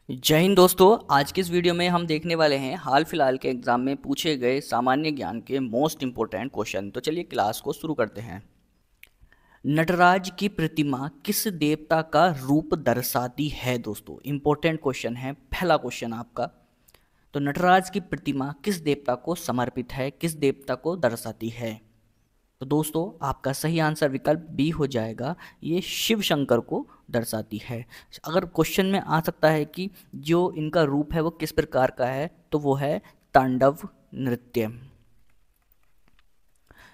जय हिंद दोस्तों। आज की इस वीडियो में हम देखने वाले हैं हाल फिलहाल के एग्जाम में पूछे गए सामान्य ज्ञान के मोस्ट इंपोर्टेंट क्वेश्चन। तो चलिए क्लास को शुरू करते हैं। नटराज की प्रतिमा किस देवता का रूप दर्शाती है? दोस्तों इंपॉर्टेंट क्वेश्चन है, पहला क्वेश्चन आपका। तो नटराज की प्रतिमा किस देवता को समर्पित है, किस देवता को दर्शाती है? तो दोस्तों आपका सही आंसर विकल्प बी हो जाएगा, ये शिव शंकर को दर्शाती है। अगर क्वेश्चन में आ सकता है कि जो इनका रूप है वो किस प्रकार का है, तो वो है तांडव नृत्य,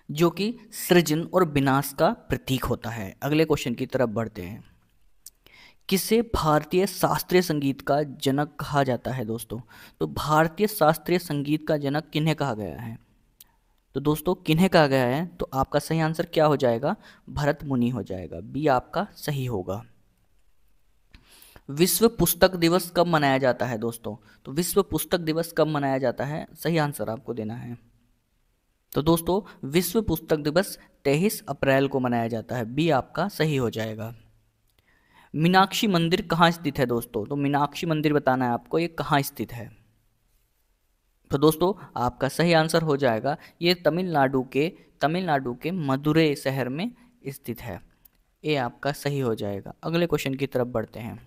जो कि सृजन और विनाश का प्रतीक होता है। अगले क्वेश्चन की तरफ बढ़ते हैं। किसे भारतीय शास्त्रीय संगीत का जनक कहा जाता है? दोस्तों तो भारतीय शास्त्रीय संगीत का जनक किन्हें कहा गया है? तो दोस्तों किन्हें कहा गया है? तो आपका सही आंसर क्या हो जाएगा? भरत मुनि हो जाएगा, बी आपका सही होगा। विश्व पुस्तक दिवस कब मनाया जाता है? दोस्तों तो विश्व पुस्तक दिवस कब मनाया जाता है? सही आंसर आपको देना है। तो दोस्तों विश्व पुस्तक दिवस 23 अप्रैल को मनाया जाता है, बी आपका सही हो जाएगा। मीनाक्षी मंदिर कहाँ स्थित है? दोस्तों तो मीनाक्षी मंदिर बताना है आपको, ये कहाँ स्थित है? तो दोस्तों आपका सही आंसर हो जाएगा, ये तमिलनाडु के मदुरै शहर में स्थित है। ये आपका सही हो जाएगा। अगले क्वेश्चन की तरफ बढ़ते हैं।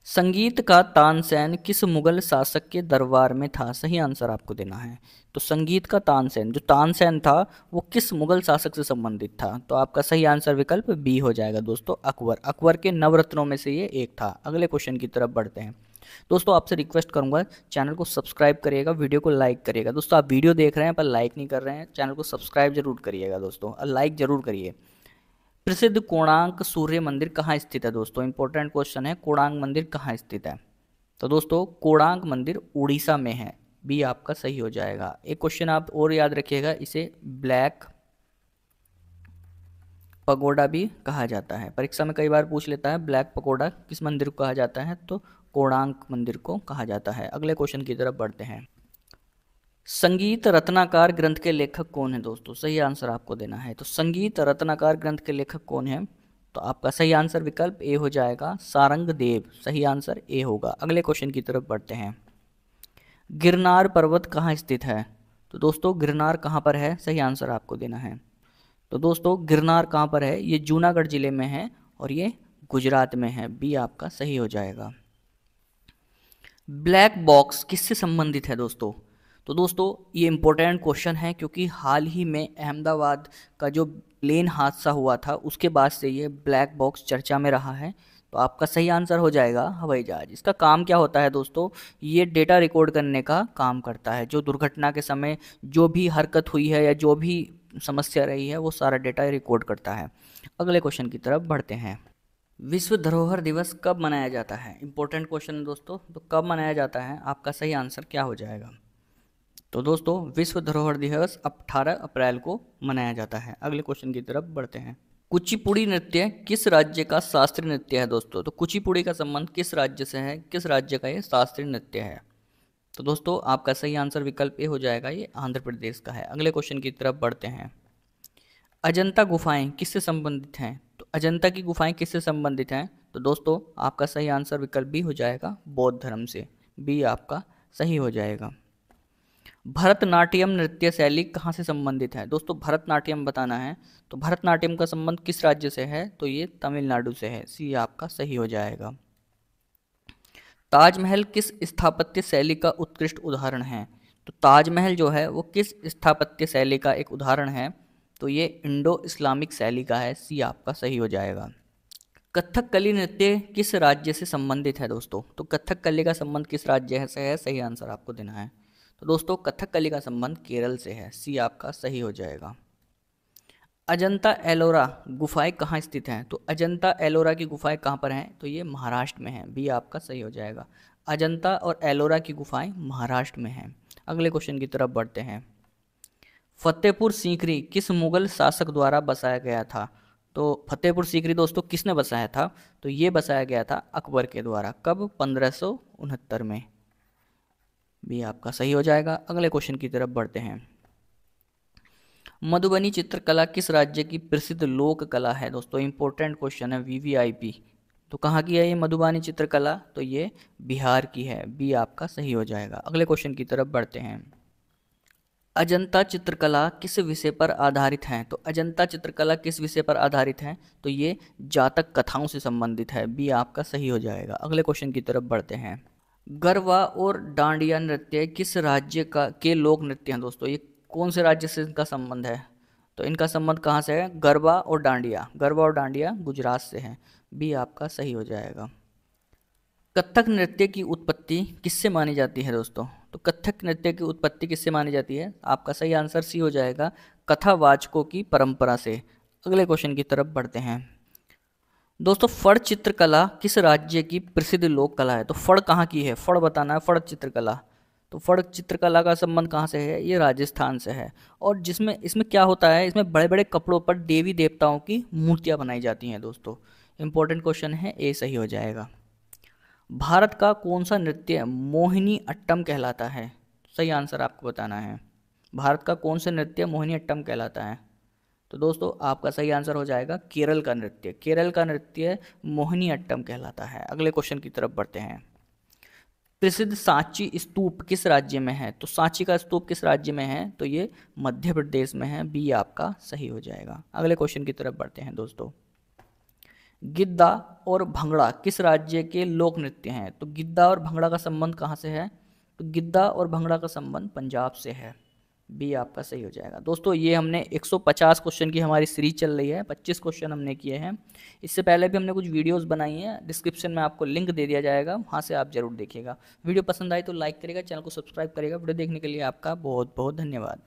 संगीत का तानसेन किस मुगल शासक के दरबार में था? सही आंसर आपको देना है। तो संगीत का तानसेन, जो तानसेन था वो किस मुगल शासक से संबंधित था? तो आपका सही आंसर विकल्प बी हो जाएगा दोस्तों, अकबर के नवरत्नों में से ये एक था। अगले क्वेश्चन की तरफ बढ़ते हैं। दोस्तों आपसे रिक्वेस्ट करूंगा, चैनल को सब्सक्राइब करिएगा, वीडियो को लाइक करिएगा। दोस्तों आप वीडियो देख रहे हैं पर लाइक नहीं कर रहे हैं, चैनल को सब्सक्राइब जरूर करिएगा दोस्तों, और लाइक जरूर करिए। प्रसिद्ध कोणार्क सूर्य मंदिर कहाँ स्थित है? दोस्तों इंपॉर्टेंट क्वेश्चन है, कोणार्क मंदिर कहाँ स्थित है? तो दोस्तों कोणार्क मंदिर उड़ीसा में है, बी आपका सही हो जाएगा। एक क्वेश्चन आप और याद रखिएगा, इसे ब्लैक पगोडा भी कहा जाता है। परीक्षा में कई बार पूछ लेता है, ब्लैक पगोडा किस मंदिर को कहा जाता है? तो कोणार्क मंदिर को कहा जाता है। अगले क्वेश्चन की तरफ बढ़ते हैं। संगीत रत्नाकर ग्रंथ के लेखक कौन है? दोस्तों सही आंसर आपको देना है। तो संगीत रत्नाकर ग्रंथ के लेखक कौन है? तो आपका सही आंसर विकल्प ए हो जाएगा, सारंग देव। सही आंसर ए होगा। अगले क्वेश्चन की तरफ बढ़ते हैं। गिरनार पर्वत कहाँ स्थित है? तो दोस्तों गिरनार कहाँ पर है? सही आंसर आपको देना है। तो दोस्तों गिरनार कहाँ पर है? ये जूनागढ़ जिले में है और ये गुजरात में है, बी आपका सही हो जाएगा। ब्लैक बॉक्स किससे संबंधित है? दोस्तों तो दोस्तों ये इंपॉर्टेंट क्वेश्चन है, क्योंकि हाल ही में अहमदाबाद का जो प्लेन हादसा हुआ था उसके बाद से ये ब्लैक बॉक्स चर्चा में रहा है। तो आपका सही आंसर हो जाएगा हवाई जहाज। इसका काम क्या होता है? दोस्तों ये डेटा रिकॉर्ड करने का काम करता है, जो दुर्घटना के समय जो भी हरकत हुई है या जो भी समस्या रही है वो सारा डेटा रिकॉर्ड करता है। अगले क्वेश्चन की तरफ बढ़ते हैं। विश्व धरोहर दिवस कब मनाया जाता है? इंपॉर्टेंट क्वेश्चन है दोस्तों, तो कब मनाया जाता है? आपका सही आंसर क्या हो जाएगा? तो दोस्तों विश्व धरोहर दिवस 18 अप्रैल को मनाया जाता है। अगले क्वेश्चन की तरफ बढ़ते हैं। कुचिपुड़ी नृत्य किस राज्य का शास्त्रीय नृत्य है? दोस्तों तो कुचिपुड़ी का संबंध किस राज्य से है, किस राज्य का ये शास्त्रीय नृत्य है? तो दोस्तों आपका सही आंसर विकल्प ए हो जाएगा, ये आंध्र प्रदेश का है। अगले क्वेश्चन की तरफ बढ़ते हैं। अजंता गुफाएं किससे संबंधित हैं? तो अजंता की गुफाएं किससे संबंधित हैं? तो दोस्तों आपका सही आंसर विकल्प बी हो जाएगा, बौद्ध धर्म से, बी आपका सही हो जाएगा। भरतनाट्यम नृत्य शैली कहाँ से संबंधित है? दोस्तों भरतनाट्यम बताना है, तो भरतनाट्यम का संबंध किस राज्य से है? तो ये तमिलनाडु से है, सी आपका सही हो जाएगा। ताजमहल किस स्थापत्य शैली का उत्कृष्ट उदाहरण है? तो ताजमहल जो है वो किस स्थापत्य शैली का एक उदाहरण है? तो ये इंडो इस्लामिक शैली का है, सी आपका सही हो जाएगा। कथकली नृत्य किस राज्य से संबंधित है? दोस्तों तो कथकली का संबंध किस राज्य से है? सही आंसर आपको देना है। तो दोस्तों कथकली का संबंध केरल से है, सी आपका सही हो जाएगा। अजंता एलोरा गुफाएं कहाँ स्थित हैं? तो अजंता एलोरा की गुफाएं कहाँ पर हैं? तो ये महाराष्ट्र में है, बी आपका सही हो जाएगा। अजंता और एलोरा की गुफाएं महाराष्ट्र में हैं। अगले क्वेश्चन की तरफ बढ़ते हैं। फतेहपुर सीकरी किस मुगल शासक द्वारा बसाया गया था? तो फतेहपुर सीकरी दोस्तों किसने बसाया था? तो ये बसाया गया था अकबर के द्वारा। कब? 1569 में, भी आपका सही हो जाएगा। अगले क्वेश्चन की तरफ बढ़ते हैं। मधुबनी चित्रकला किस राज्य की प्रसिद्ध लोक कला है? दोस्तों इंपॉर्टेंट क्वेश्चन है, वीवीआईपी। तो कहाँ की है ये मधुबानी चित्रकला? तो ये बिहार की है। बी आपका सही हो जाएगा। अगले क्वेश्चन की तरफ बढ़ते हैं। अजंता चित्रकला किस विषय पर आधारित है? तो अजंता चित्रकला किस विषय पर आधारित है? तो ये जातक कथाओं से संबंधित है। बी आपका सही हो जाएगा। अगले क्वेश्चन की तरफ बढ़ते हैं। गरबा और डांडिया नृत्य किस राज्य का के लोक नृत्य हैं दोस्तों? ये कौन से राज्य से इनका संबंध है? तो इनका संबंध कहाँ से है? गरबा और डांडिया। गरबा और डांडिया गुजरात से हैं। बी आपका सही हो जाएगा। कथक नृत्य की उत्पत्ति किससे मानी जाती है दोस्तों? तो कथक नृत्य की उत्पत्ति किससे मानी जाती है? आपका सही आंसर सी हो जाएगा, कथावाचकों की परंपरा से। अगले क्वेश्चन की तरफ बढ़ते हैं। दोस्तों फड़ चित्रकला किस राज्य की प्रसिद्ध लोक कला है? तो फड़ कहाँ की है? फड़ बताना है, फड़ चित्रकला। तो फड़ चित्रकला का संबंध कहाँ से है? ये राजस्थान से है। और जिसमें इसमें क्या होता है, इसमें बड़े बड़े कपड़ों पर देवी देवताओं की मूर्तियां बनाई जाती हैं दोस्तों। इंपॉर्टेंट क्वेश्चन है, ए सही हो जाएगा। भारत का कौन सा नृत्य मोहिनी अट्टम कहलाता है? सही आंसर आपको बताना है। भारत का कौन सा नृत्य मोहिनी अट्टम कहलाता है? तो दोस्तों आपका सही आंसर हो जाएगा केरल का नृत्य। केरल का नृत्य मोहिनी अट्टम कहलाता है। अगले क्वेश्चन की तरफ बढ़ते हैं। प्रसिद्ध सांची स्तूप किस राज्य में है? तो सांची का स्तूप किस राज्य में है? तो ये मध्य प्रदेश में है। बी आपका सही हो जाएगा। अगले क्वेश्चन की तरफ बढ़ते हैं दोस्तों। गिद्दा और भंगड़ा किस राज्य के लोक नृत्य हैं? तो गिद्दा और भंगड़ा का संबंध कहाँ से है? तो गिद्दा और भंगड़ा का संबंध पंजाब से है। बी आपका सही हो जाएगा। दोस्तों ये हमने 150 क्वेश्चन की हमारी सीरीज चल रही है, 25 क्वेश्चन हमने किए हैं। इससे पहले भी हमने कुछ वीडियोस बनाई हैं, डिस्क्रिप्शन में आपको लिंक दे दिया जाएगा, वहाँ से आप जरूर देखिएगा। वीडियो पसंद आई तो लाइक करिएगा, चैनल को सब्सक्राइब करिएगा। वीडियो देखने के लिए आपका बहुत बहुत धन्यवाद।